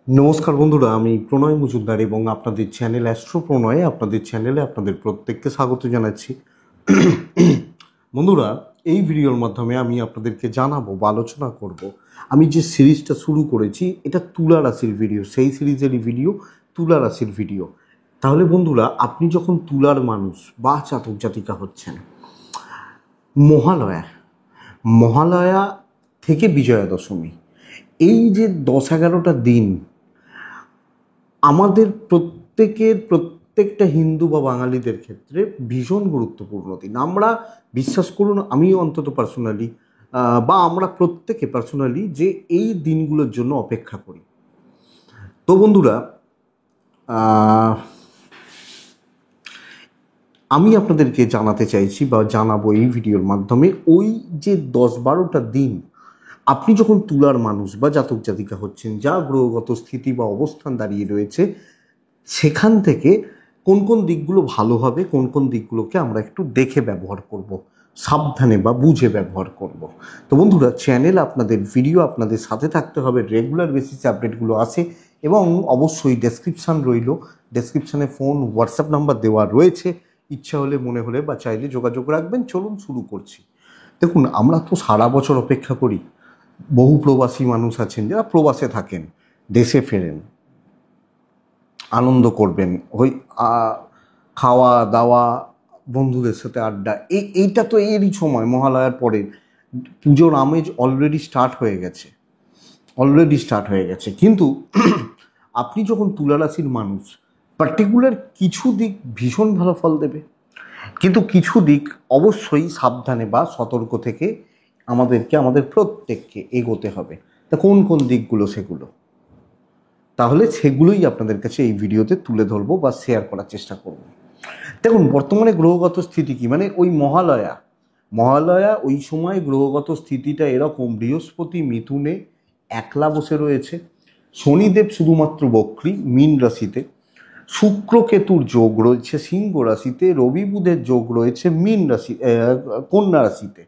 নমস্কার বন্ধুরা, আমি প্রণয় মজুমদার এবং আপনাদের চ্যানেল অ্যাস্ট্রো প্রণয়ে আপনাদের চ্যানেলে আপনাদের প্রত্যেককে স্বাগত জানাচ্ছি। বন্ধুরা, এই ভিডিওর মাধ্যমে আমি আপনাদেরকে জানাবো বা আলোচনা করব আমি যে সিরিজটা শুরু করেছি, এটা তুলা রাশির ভিডিও, সেই সিরিজেরই ভিডিও, তুলা রাশির ভিডিও। তাহলে বন্ধুরা, আপনি যখন তুলার মানুষ বা জাতক জাতিকা হচ্ছেন, মহালয়া মহালয়া থেকে বিজয়া দশমী, এই যে 10-11টা দিন আমাদের প্রত্যেকটা হিন্দু বা বাঙালিদের ক্ষেত্রে ভীষণ গুরুত্বপূর্ণ দিন। আমরা বিশ্বাস করুন, আমিও অন্তত পার্সোনালি বা আমরা প্রত্যেকে পার্সোনালি যে এই দিনগুলোর জন্য অপেক্ষা করি। তো বন্ধুরা, আমি আপনাদেরকে জানাতে চাইছি বা জানাবো এই ভিডিওর মাধ্যমে, ওই যে 10-12টা দিন আপনি যখন তুলার মানুষ বা জাতক জাতিকা হচ্ছেন, যা গ্রহগত স্থিতি বা অবস্থান দাঁড়িয়ে রয়েছে, সেখান থেকে কোন কোন দিকগুলো ভালো হবে, কোন কোন দিকগুলোকে আমরা একটু দেখে ব্যবহার করব, সাবধানে বা বুঝে ব্যবহার করব। তো বন্ধুরা, চ্যানেল আপনাদের, ভিডিও আপনাদের সাথে থাকতে হবে, রেগুলার বেসিসে আপডেটগুলো আসে এবং অবশ্যই ডেসক্রিপশানে ফোন, হোয়াটসঅ্যাপ নাম্বার দেওয়া রয়েছে। ইচ্ছা হলে, মনে হলে বা চাইলে যোগাযোগ রাখবেন। চলুন শুরু করছি। দেখুন, আমরা তো সারা বছর অপেক্ষা করি। বহু প্রবাসী মানুষ আছেন যারা প্রবাসে থাকেন, দেশে ফেরেন, আনন্দ করবেন, ওই খাওয়া দাওয়া, বন্ধুদের সাথে আড্ডা, এইটা তো এরই সময়। মহালয়ার পরে পুজোর আমেজ অলরেডি স্টার্ট হয়ে গেছে। কিন্তু আপনি যখন তুলা রাশির মানুষ, পার্টিকুলার কিছু দিক ভীষণ ভালো ফল দেবে, কিন্তু কিছু দিক অবশ্যই সাবধানে বা সতর্ক থেকে আমাদের প্রত্যেককে এগোতে হবে। তা কোন কোন দিকগুলো সেগুলো, তাহলে সেগুলোই আপনাদের কাছে এই ভিডিওতে তুলে ধরবো বা শেয়ার করার চেষ্টা করব। দেখুন, বর্তমানে গ্রহগত স্থিতি কি, মানে ওই মহালয়া ওই সময় গ্রহগত স্থিতিটা এরকম: বৃহস্পতি মিথুনে একলা বসে রয়েছে, শনিদেব শুধুমাত্র বক্রী মীন রাশিতে, শুক্র কেতুর যোগ রয়েছে সিংহ রাশিতে, রবি বুধের যোগ রয়েছে কন্যা রাশিতে,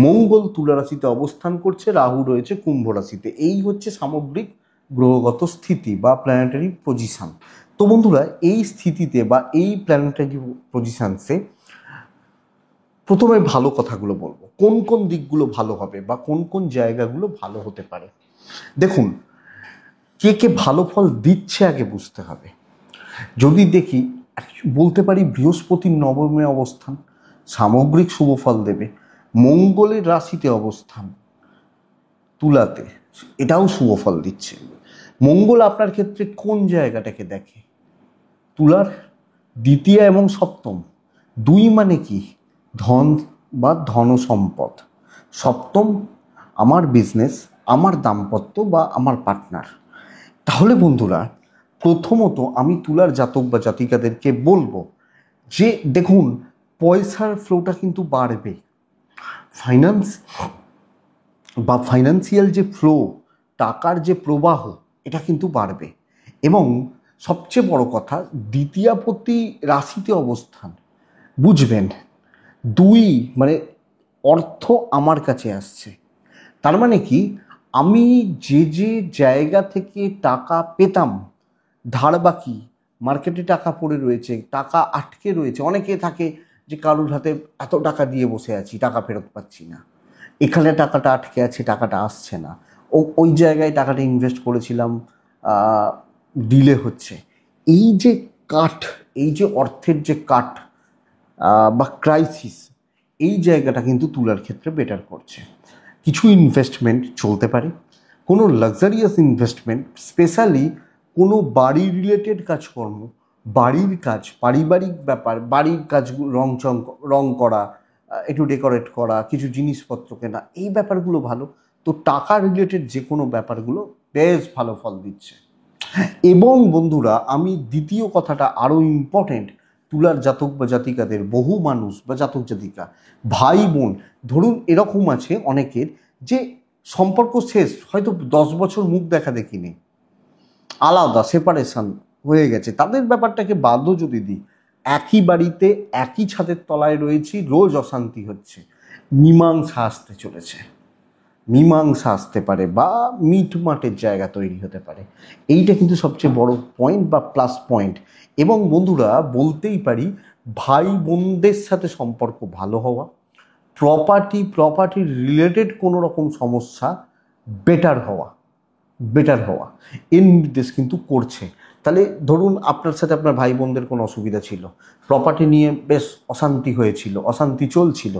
মঙ্গল তুলা রাশিতে অবস্থান করছে, রাহু রয়েছে কুম্ভ রাশিতে। এই হচ্ছে সামগ্রিক গ্রহগত স্থিতি বা প্ল্যানেটারি পজিশন। তো বন্ধুরা, এই স্থিতিতে বা এই প্ল্যানেটারি পজিশনসে প্রথমে ভালো কথাগুলো বলবো, কোন কোন দিকগুলো ভালো হবে বা কোন কোন জায়গাগুলো ভালো হতে পারে। দেখুন, কে কে ভালো ফল দিচ্ছে আগে বুঝতে হবে। যদি দেখি, বলতে পারি বৃহস্পতির নবমে অবস্থান সামগ্রিক শুভ ফল দেবে, মঙ্গলের রাশিতে অবস্থান তুলাতে, এটাও শুভ ফল দিচ্ছে। মঙ্গল আপনার ক্ষেত্রে কোন জায়গাটাকে দেখে? তুলার দ্বিতীয় এবং সপ্তম। দুই মানে কি? ধন বা ধন সম্পদ। সপ্তম আমার বিজনেস, আমার দাম্পত্য বা আমার পার্টনার। তাহলে বন্ধুরা, প্রথমত আমি তুলার জাতক বা জাতিকাদেরকে বলবো যে দেখুন, পয়সার ফ্লোটা কিন্তু বাড়বে, ফাইন্যান্সিয়াল যে ফ্লো, টাকার যে প্রবাহ, এটা কিন্তু বাড়বে। এবং সবচেয়ে বড় কথা, দ্বিতীয়াপতি রাশিতে অবস্থান, বুঝবেন, দুই মানে অর্থ আমার কাছে আসছে। তার মানে কি, আমি যে যে জায়গা থেকে টাকা পেতাম, ধার বাকি, মার্কেটে টাকা পড়ে রয়েছে, টাকা আটকে রয়েছে, অনেকে থাকে যে কারোর হাতে এত টাকা দিয়ে বসে আছি, টাকা ফেরত পাচ্ছি না, এখানে টাকাটা আটকে আছে, টাকাটা আসছে না, ওই জায়গায় টাকাটা ইনভেস্ট করেছিলাম, ডিলে হচ্ছে। এই যে কাট, এই যে অর্থের যে কাট বা ক্রাইসিস, এই জায়গাটা কিন্তু তুলার ক্ষেত্রে বেটার করছে। কিছু ইনভেস্টমেন্ট চলতে পারে, কোনো লাক্সারিয়াস ইনভেস্টমেন্ট, স্পেশালি কোনো বাড়ি রিলেটেড কাজকর্ম, বাড়ির কাজ, পারিবারিক ব্যাপার, বাড়ির কাজগুলো, রং করা, একটু ডেকোরেট করা, কিছু জিনিসপত্র কেনা, এই ব্যাপারগুলো ভালো। তো টাকা রিলেটেড যে কোনো ব্যাপারগুলো বেশ ভালো ফল দিচ্ছে। এবং বন্ধুরা, আমি দ্বিতীয় কথাটা আরও ইম্পর্টেন্ট, তুলার জাতক বা জাতিকাদের, বহু মানুষ বা জাতক জাতিকা, ভাই বোন, ধরুন এরকম আছে অনেকের যে সম্পর্ক শেষ, হয়তো 10 বছর মুখ দেখা দেখিনি, আলাদা, সেপারেশন হয়ে গেছে, তাদের ব্যাপারটাকে বাদও যদি দিই, একই বাড়িতে একই ছাদের তলায় রয়েছি, রোজ অশান্তি হচ্ছে, মীমাংসা আসতে চলেছে। মীমাংসা আসতে পারে বা মিটমাটের জায়গা তৈরি হতে পারে। এইটা কিন্তু সবচেয়ে বড় পয়েন্ট বা প্লাস পয়েন্ট। এবং বন্ধুরা বলতেই পারি ভাই বোনদের সাথে সম্পর্ক ভালো হওয়া, প্রপার্টি রিলেটেড কোনো রকম সমস্যা বেটার হওয়া এর নির্দেশ কিন্তু করছে। তাহলে ধরুন আপনার সাথে আপনার ভাই বোনদের কোনো অসুবিধা ছিল, প্রপার্টি নিয়ে বেশ অশান্তি হয়েছিল, অশান্তি চলছিল,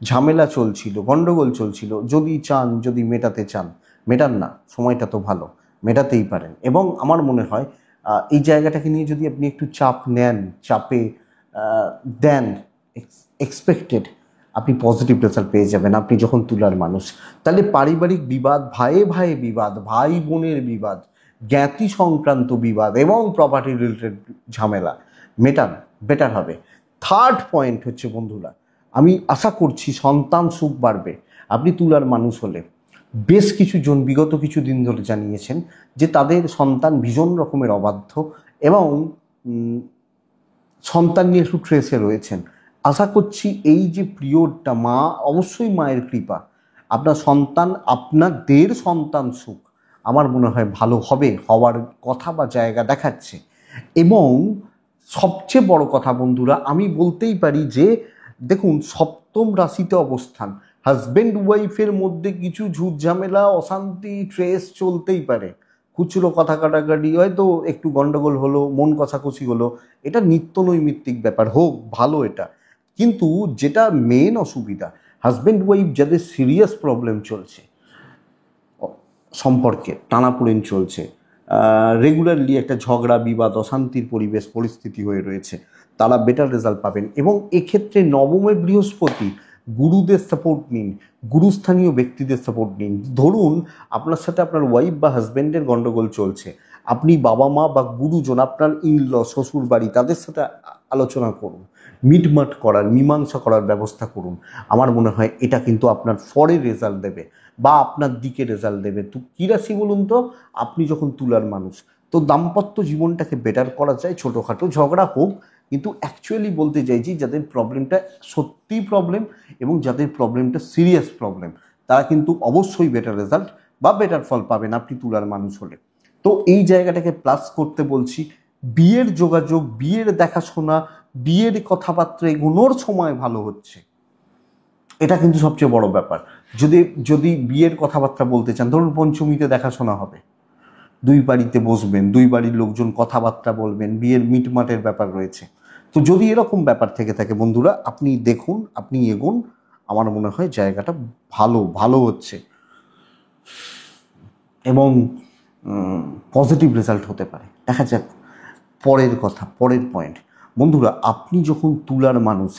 ঝামেলা চলছিল, গণ্ডগোল চলছিল, যদি মেটাতে চান, মেটান না, সময়টা তো ভালো, মেটাতেই পারেন। এবং আমার মনে হয় এই জায়গাটাকে নিয়ে যদি আপনি একটু চাপে দেন, এক্সপেক্টেড আপনি পজিটিভ রেজাল্ট পেয়ে যাবেন আপনি যখন তুলার মানুষ। তাহলে পারিবারিক বিবাদ, ভাইয়ে বিবাদ, ভাই বোনের বিবাদ, জ্ঞাতি সংক্রান্ত বিবাদ এবং প্রপার্টি রিলেটেড ঝামেলা মেটান, বেটার হবে। থার্ড পয়েন্ট হচ্ছে বন্ধুরা, আমি আশা করছি সন্তান সুখ বাড়বে আপনি তুলার মানুষ হলে। বেশ কিছু জন বিগত কিছু দিন ধরে জানিয়েছেন যে তাদের সন্তান ভীষণ রকমের অবাধ্য এবং সন্তান নিয়ে একটু ট্রেসে রয়েছেন। আশা করছি এই যে পিরিয়ডটা অবশ্যই মায়ের কৃপা, আপনাদের সন্তান সুখ আমার মনে হয় ভালো হওয়ার কথা বা জায়গা দেখাচ্ছে। এবং সবচেয়ে বড় কথা বন্ধুরা, আমি বলতেই পারি যে দেখুন সপ্তম রাশিতে অবস্থান, হাজব্যান্ড ওয়াইফের মধ্যে কিছু ঝুট ঝামেলা, অশান্তি, ট্রেস চলতেই পারে, খুচরো কথা কাটাকাটি, হয়তো একটু গন্ডগোল হলো, মন কষাকষি হলো, এটা নিত্য নৈমিত্তিক ব্যাপার, হোক ভালো এটা। কিন্তু যেটা মেন অসুবিধা, হাজব্যান্ড ওয়াইফ যাদের সিরিয়াস প্রবলেম চলছে, সম্পর্কে টানাপোড়েন চলছে, রেগুলারলি একটা ঝগড়া বিবাদ অশান্তির পরিস্থিতি হয়ে রয়েছে, তারা বেটার রেজাল্ট পাবেন। এবং এক্ষেত্রে নবমে বৃহস্পতি, গুরুদের সাপোর্ট নিন, গুরুস্থানীয় ব্যক্তিদের সাপোর্ট নিন। ধরুন আপনার সাথে আপনার ওয়াইফ বা হাজব্যান্ডের গণ্ডগোল চলছে, আপনি বাবা মা বা গুরুজন, আপনার ইনল, শ্বশুর বাড়ি, তাদের সাথে আলোচনা করুন, মীমাংসা করার ব্যবস্থা করুন। আমার মনে হয় এটা কিন্তু আপনার ফরে রেজাল্ট দেবে বা আপনার দিকে রেজাল্ট দেবে। তো কী রাশি বলুন তো, আপনি যখন তুলার মানুষ, তো দাম্পত্য জীবনটাকে বেটার করা যায়, ছোটোখাটো ঝগড়া হোক, কিন্তু অ্যাকচুয়ালি বলতে চাইছি যাদের প্রবলেমটা সত্যিই প্রবলেম এবং যাদের প্রবলেমটা সিরিয়াস প্রবলেম, তারা কিন্তু অবশ্যই বেটার রেজাল্ট বা বেটার ফল পাবেন আপনি তুলার মানুষ হলে। তো এই জায়গাটাকে প্লাস করতে বলছি, বিয়ের যোগাযোগ, বিয়ের দেখাশোনা, বিয়ের কথাবার্তা এগোনোর সময় ভালো হচ্ছে, এটা কিন্তু সবচেয়ে বড় ব্যাপার। যদি বিয়ের কথাবার্তা বলতে চান, ধরুন পঞ্চমীতে দেখাশোনা হবে, দুই বাড়িতে বসবেন, দুই বাড়ির লোকজন কথাবার্তা বলবেন, বিয়ের মিটমাটের ব্যাপার রয়েছে। তো যদি এরকম ব্যাপার থেকে থাকে বন্ধুরা, আপনি দেখুন, আপনি এগোন, আমার মনে হয় জায়গাটা ভালো হচ্ছে এবং পজিটিভ রেজাল্ট হতে পারে। দেখা যাক পরের পয়েন্ট বন্ধুরা, আপনি যখন তুলার মানুষ,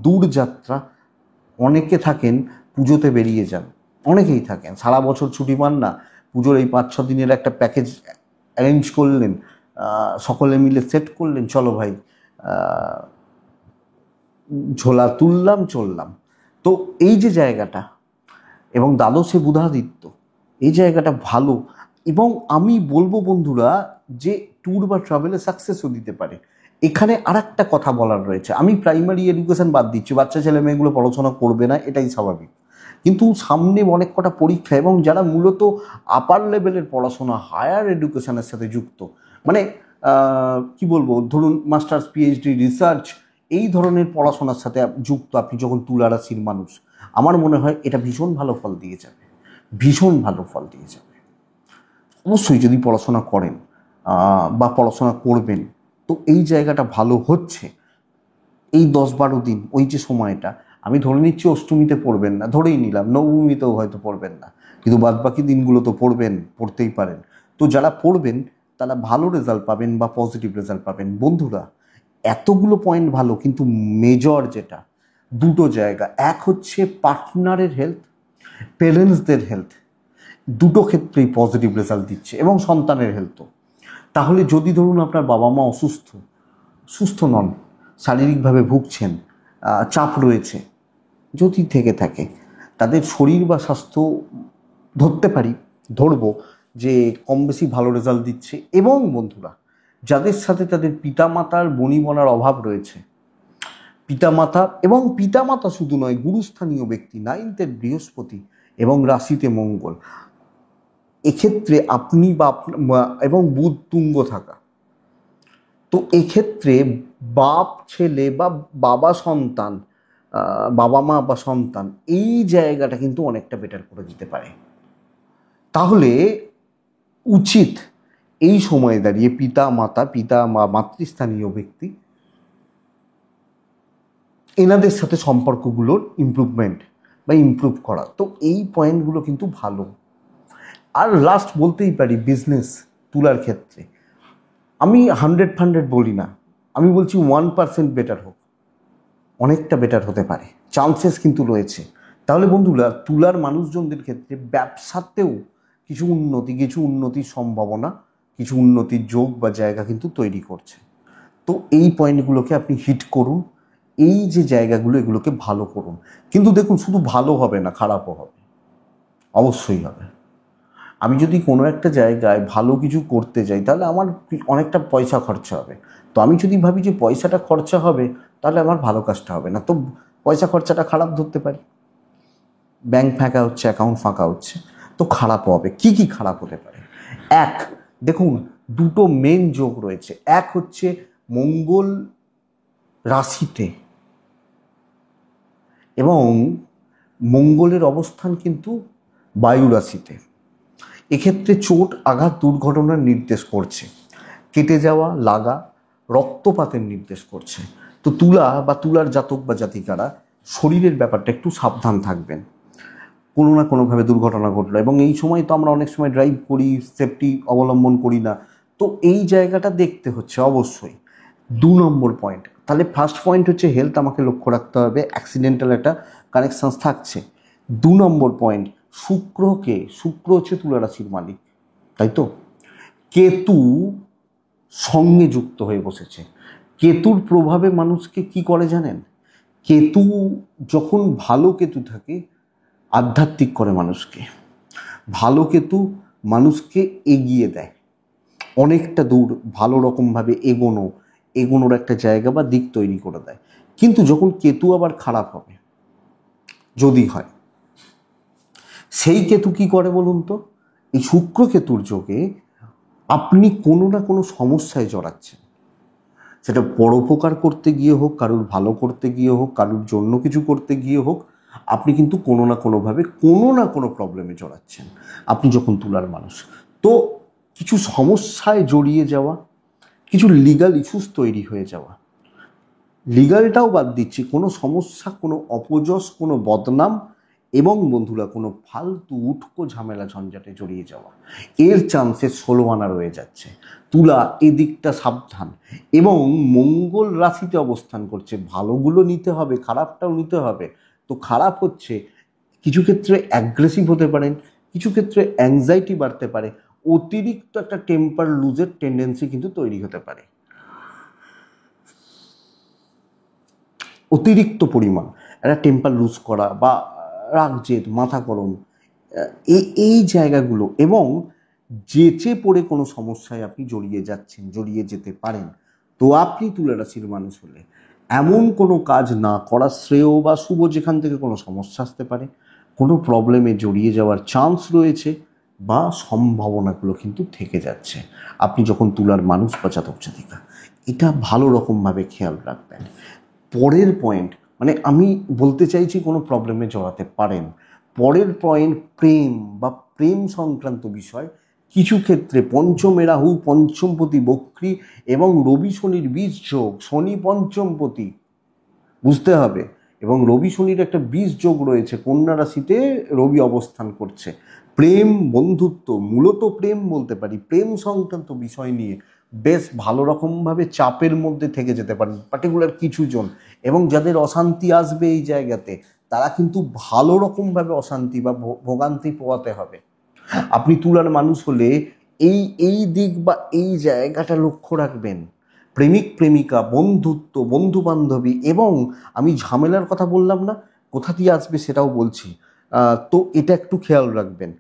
দূর যাত্রা, অনেকে থাকেন পুজোতে বেরিয়ে যান, অনেকেই থাকেন সারা বছর ছুটি পান না, পুজোর এই 5-6 দিনের একটা প্যাকেজ অ্যারেঞ্জ করলেন, সকলে মিলে সেট করলেন, চলো ভাই ঝোলা তুললাম চললাম। তো এই যে জায়গাটা এবং দ্বাদশে বুধাদিত্য, এই জায়গাটা ভালো। এবং আমি বলবো বন্ধুরা যে ট্যুর বা ট্রাভেলে সাকসেসও দিতে পারে। এখানে আর একটা কথা বলার রয়েছে, আমি প্রাইমারি এডুকেশন বাদ দিচ্ছি, বাচ্চা ছেলে মেয়েগুলো পড়াশোনা করবে না, এটাই স্বাভাবিক, কিন্তু সামনে অনেক কটা পরীক্ষা এবং যারা মূলত আপার লেভেলের পড়াশোনা, হায়ার এডুকেশনের সাথে যুক্ত, মানে কি বলবো, ধরুন মাস্টার্স, পিএইচডি, রিসার্চ, এই ধরনের পড়াশোনার সাথে যুক্ত আপনি যখন তুলা রাশির মানুষ, আমার মনে হয় এটা ভীষণ ভালো ফল দিয়ে যাবে। অবশ্যই যদি পড়াশোনা করেন বা পড়াশোনা করবেন, তো এই জায়গাটা ভালো হচ্ছে। এই 10-12 দিন, ওই যে সময়টা, আমি ধরে নিচ্ছি অষ্টমীতে পড়বেন না, ধরেই নিলাম নবমীতেও হয়তো পড়বেন না, কিন্তু বাদবাকি দিনগুলো তো পড়তেই পারেন। তো যারা পড়বেন তারা ভালো রেজাল্ট পাবেন বা পজিটিভ রেজাল্ট পাবেন। বন্ধুরা এতগুলো পয়েন্ট ভালো, কিন্তু মেজর যেটা, দুটো জায়গা, এক হচ্ছে পার্টনারের হেলথ, প্যারেন্টসদের হেলথ, দুটো ক্ষেত্রেই পজিটিভ রেজাল্ট দিচ্ছে, এবং সন্তানের হেলথও। তাহলে যদি ধরুন আপনার বাবা মা সুস্থ নন, শারীরিকভাবে ভুগছেন, চাপ রয়েছে, যদি থেকে থাকে, তাদের শরীর বা স্বাস্থ্য ধরবো যে কম বেশি ভালো রেজাল্ট দিচ্ছে। এবং বন্ধুরা যাদের সাথে তাদের পিতামাতার বনিবনার অভাব রয়েছে, পিতামাতা, এবং পিতামাতা শুধু নয়, গুরুস্থানীয় ব্যক্তি, 9th বৃহস্পতি এবং রাশিতে মঙ্গল, এক্ষেত্রে আপনি এবং বুধ তুঙ্গ থাকা, তো এক্ষেত্রে বাপ ছেলে বা বাবা সন্তান, বাবা মা বা সন্তান, এই জায়গাটা কিন্তু অনেকটা বেটার করে দিতে পারে। তাহলে উচিত এই সময়ে দাঁড়িয়ে পিতা মাতৃস্থানীয় ব্যক্তি, এনাদের সাথে সম্পর্কগুলোর ইমপ্রুভ করা। তো এই পয়েন্টগুলো কিন্তু ভালো। আর লাস্ট বলতেই পারি, বিজনেস তুলার ক্ষেত্রে আমি 100 বলি না, আমি বলছি 1% বেটার হোক, অনেকটা বেটার হতে পারে, চান্সেস কিন্তু রয়েছে। তাহলে বন্ধুরা, তুলার মানুষজনদের ক্ষেত্রে ব্যবসাতেও কিছু উন্নতির সম্ভাবনা, কিছু উন্নতির যোগ বা জায়গা কিন্তু তৈরি করছে। তো এই পয়েন্টগুলোকে আপনি হিট করুন, এই যে জায়গাগুলো, এগুলোকে ভালো করুন। কিন্তু দেখুন, শুধু ভালো হবে না, খারাপও হবে, অবশ্যই হবে। আমি যদি কোনো একটা জায়গায় ভালো কিছু করতে যাই, তাহলে আমার অনেকটা পয়সা খরচা হবে। তো আমি যদি ভাবি যে পয়সাটা খরচা হবে, তাহলে আমার ভালো কাজটা হবে না, তো পয়সা খরচাটা খারাপ ধরতে পারি। ব্যাংক ফাঁকা হচ্ছে, অ্যাকাউন্ট ফাঁকা হচ্ছে, তো খারাপও হবে। কি কি খারাপ হতে পারে? এক, দেখুন, দুটো মেন যোগ রয়েছে। এক হচ্ছে মঙ্গল রাশিতে, এবং মঙ্গলের অবস্থান কিন্তু বায়ু রাশিতে। এক্ষেত্রে চোট, আঘাত, দুর্ঘটনার নির্দেশ করছে, কেটে যাওয়া, লাগা, রক্তপাতের নির্দেশ করছে। তো তুলার জাতক বা জাতিকারা শরীরের ব্যাপারটা একটু সাবধান থাকবেন। কোনো না কোনোভাবে দুর্ঘটনা ঘটলো, এবং এই সময় তো আমরা অনেক সময় ড্রাইভ করি, সেফটি অবলম্বন করি না, তো এই জায়গাটা দেখতে হচ্ছে অবশ্যই। 2 নম্বর পয়েন্ট, তাহলে ফার্স্ট পয়েন্ট হচ্ছে হেলথ, আমাকে লক্ষ্য রাখতে হবে, অ্যাক্সিডেন্টাল একটা কানেকশানস থাকছে। 2 নম্বর পয়েন্ট, শুক্র হচ্ছে তুলা রাশির মালিক, তাই তো? কেতু সঙ্গে যুক্ত হয়ে বসেছে। কেতুর প্রভাবে মানুষকে কি করে জানেন? কেতু যখন ভালো কেতু থাকে, আধ্যাত্মিক করে মানুষকে। ভালো কেতু মানুষকে এগিয়ে দেয় অনেকটা দূর, ভালো রকমভাবে এগোনোর একটা জায়গা বা দিক তৈরি করে দেয়। কিন্তু যখন কেতু আবার খারাপ হবে, যদি হয়, সেই কেতু কি করে বলুন তো? এই শুক্র কেতুর যোগে আপনি কোনো না কোনো সমস্যায় জড়াচ্ছেন, সেটা পরোপকার করতে গিয়ে হোক, কারুর ভালো করতে গিয়ে হোক, কারুর জন্য কিছু করতে গিয়ে হোক, আপনি কিন্তু কোনো না কোনোভাবে কোনো না কোনো প্রবলেমে জড়াচ্ছেন আপনি যখন তুলার মানুষ। তো কিছু সমস্যায় জড়িয়ে যাওয়া, কিছু লিগাল ইস্যুস তৈরি হয়ে যাওয়া, লিগালটাও বাদ দিচ্ছি, কোনো সমস্যা, কোনো অপযশ, কোনো বদনাম, এবং বন্ধুরা কোনো ফালতু উটকো ঝামেলা ঝঞ্ঝাটে জড়িয়ে যাওয়া, এর চান্সেস 16 আনা রয়ে যাচ্ছে। তুলা এদিকটা সাবধান। এবং মঙ্গল রাশিতে অবস্থান করছে, ভালোগুলো নিতে হবে, খারাপটাও নিতে হবে। তো খারাপ হচ্ছে, কিছু ক্ষেত্রে অ্যাগ্রেসিভ হতে পারেন, কিছু ক্ষেত্রে অ্যাংজাইটি বাড়তে পারে, অতিরিক্ত একটা টেম্পার লুজের টেন্ডেন্সি কিন্তু তৈরি হতে পারে। অতিরিক্ত পরিমাণ একটা টেম্পার লুজ করা বা রাগ, জেদ, মাথা গরম, এই জায়গাগুলো, এবং যেচে পড়ে কোনো সমস্যায় আপনি জড়িয়ে যেতে পারেন। তো আপনি তুলা রাশির মানুষ হলে এমন কোনো কাজ না করা শ্রেয় বা শুভ, যেখান থেকে কোনো সমস্যা আসতে পারে, কোনো প্রবলেমে জড়িয়ে যাওয়ার চান্স রয়েছে, বা সম্ভাবনাগুলো কিন্তু থেকে যাচ্ছে আপনি যখন তুলার মানুষ বা জাতক জাতিকা। এটা ভালো রকমভাবে খেয়াল রাখবেন। পরের পয়েন্ট, মানে আমি বলতে চাইছি কোনো প্রবলেমে জড়াতে পারেন। পরের পয়েন্ট, প্রেম সংক্রান্ত বিষয়। কিছু ক্ষেত্রে পঞ্চমে রাহু, পঞ্চমপতি বক্রী, এবং রবি শনির বীজ যোগ, শনি পঞ্চমপতি, বুঝতে হবে। এবং রবি শনির একটা বীজ যোগ রয়েছে, কন্যা রাশিতে রবি অবস্থান করছে। প্রেম, বন্ধুত্ব, মূলত প্রেম বলতে পারি, প্রেম সংক্রান্ত বিষয় নিয়ে বেশ ভালো রকমভাবে চাপের মধ্যে থেকে যেতে পারেন পার্টিকুলার কিছু জন, এবং যাদের অশান্তি আসবে এই জায়গাতে, তারা কিন্তু ভালো রকমভাবে অশান্তি বা ভোগান্তি পোয়াতে হবে। আপনি তুলার মানুষ হলে এই দিক বা এই জায়গাটা লক্ষ্য রাখবেন। প্রেমিক প্রেমিকা, বন্ধুত্ব, বন্ধু বান্ধবী, এবং আমি ঝামেলার কথা বললাম না, কোথা দিয়ে আসবে সেটাও বলছি। তো এটা একটু খেয়াল রাখবেন।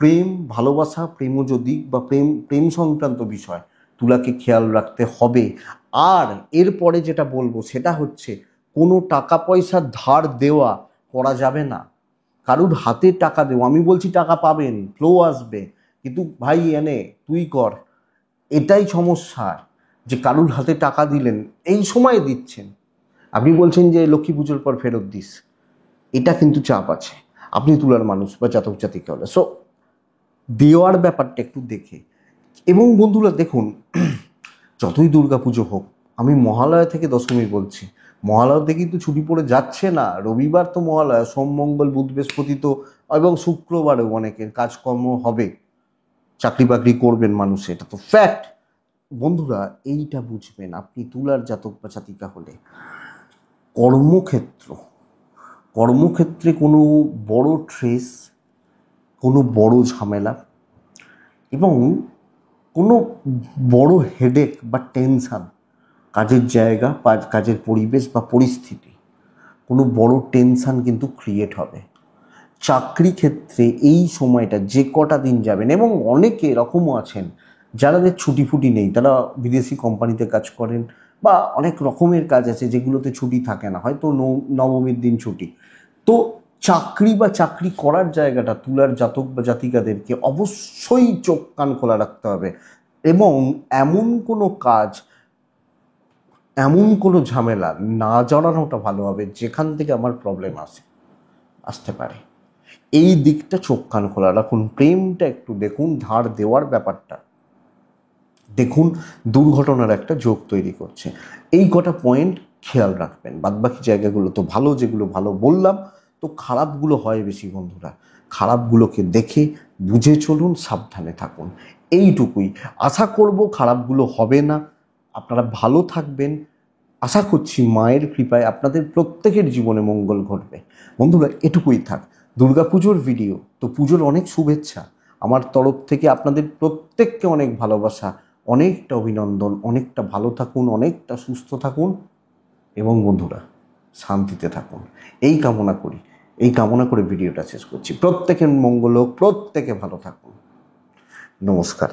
প্রেম, ভালোবাসা, প্রেমজ দিক বা প্রেম সংক্রান্ত বিষয় তুলাকে খেয়াল রাখতে হবে। আর এরপরে যেটা বলবো সেটা হচ্ছে, কোনো টাকা পয়সা ধার দেওয়া করা যাবে না। কারুর হাতে টাকা দেওয়া, আমি বলছি টাকা পাবেন, ফ্লো আসবে, কিন্তু ভাই এনে তুই কর, এটাই সমস্যা। যে কারুর হাতে টাকা দিলেন, এই সময় দিচ্ছেন, আপনি বলছেন যে লক্ষ্মী পুজোর পর ফেরত দিস, এটা কিন্তু চাপ আছে। আপনি তুলার মানুষ বা জাতক জাতিকা হলে, সো দেওয়ার ব্যাপারটা একটু দেখে। এবং বন্ধুরা দেখুন, যতই দুর্গা পুজো হোক, আমি মহালয়া থেকে দশমী বলছি, মহালয়াতে কিন্তু ছুটি পড়ে যাচ্ছে না। রবিবার তো মহালয়া, সোম মঙ্গল বুধ বৃহস্পতি তো, এবং শুক্রবারেও অনেকের কাজকর্ম হবে, চাকরি বাকরি করবেন মানুষ, এটা তো ফ্যাক্ট। বন্ধুরা এইটা বুঝবেন, আপনি তুলার জাতক বা জাতিকা হলে কর্মক্ষেত্রে কোনো বড় ট্রেস, কোনো বড় ঝামেলা এবং কোনো বড় হেডেক বা টেনশান, কাজের জায়গা বা কাজের পরিবেশ বা পরিস্থিতি, কোনো বড় টেনশান কিন্তু ক্রিয়েট হবে। চাকরি ক্ষেত্রে এই সময়টা যে কটা দিন যাবেন, এবং অনেকে এরকমও আছেন যাদের ছুটি ফুটি নেই, তারা বিদেশি কোম্পানিতে কাজ করেন বা অনেক রকমের কাজ আছে যেগুলোতে ছুটি থাকে না, হয়তো নবমীর দিন ছুটি। তো চাকরি করার জায়গাটা তুলার জাতক বা জাতিকাদেরকে অবশ্যই চোখ কান খোলা রাখতে হবে। এবং এমন কোনো কাজ, এমন কোনো ঝামেলা না জড়ানোটা ভালো হবে যেখান থেকে আমার প্রবলেম আসতে পারে। এই দিকটা চোখ কান খোলা রাখুন। প্রেমটা একটু দেখুন, ধার দেওয়ার ব্যাপারটা দেখুন, দুর্ঘটনার একটা যোগ তৈরি করছে। এই কটা পয়েন্ট খেয়াল রাখবেন। বাদবাকি জায়গাগুলো তো ভালো, যেগুলো ভালো বললাম, তো খারাপগুলো হয় বেশি বন্ধুরা। খারাপগুলোকে দেখে বুঝে চলুন, সাবধানে থাকুন, এইটুকুই আশা করব। খারাপগুলো হবে না, আপনারা ভালো থাকবেন। আশা করছি মায়ের কৃপায় আপনাদের প্রত্যেকের জীবনে মঙ্গল ঘটবে। বন্ধুরা এটুকুই থাক। দুর্গাপুজোর ভিডিও তো, পুজোর অনেক শুভেচ্ছা আমার তরফ থেকে, আপনাদের প্রত্যেককে অনেক ভালোবাসা, অনেকটা অভিনন্দন। অনেকটা ভালো থাকুন, অনেকটা সুস্থ থাকুন এবং বন্ধুরা শান্তিতে থাকুন, এই কামনা করে ভিডিওটা শেষ করছি। প্রত্যেকের মঙ্গল হোক, প্রত্যেকে ভালো থাকুন। নমস্কার।